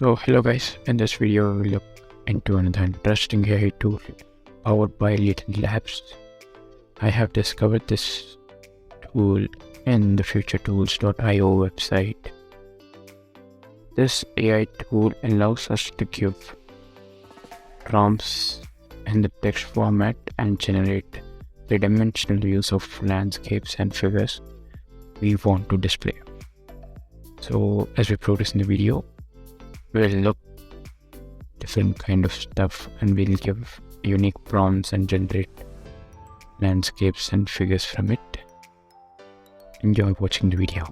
So hello guys, in this video we will look into another interesting AI tool powered by Latent Labs. I have discovered this tool in the futuretools.io website. This AI tool allows us to give prompts in the text format and generate three-dimensional views of landscapes and figures we want to display. So as we progress in the video, we'll look different kind of stuff and we'll give unique prompts and generate landscapes and figures from it. Enjoy watching the video.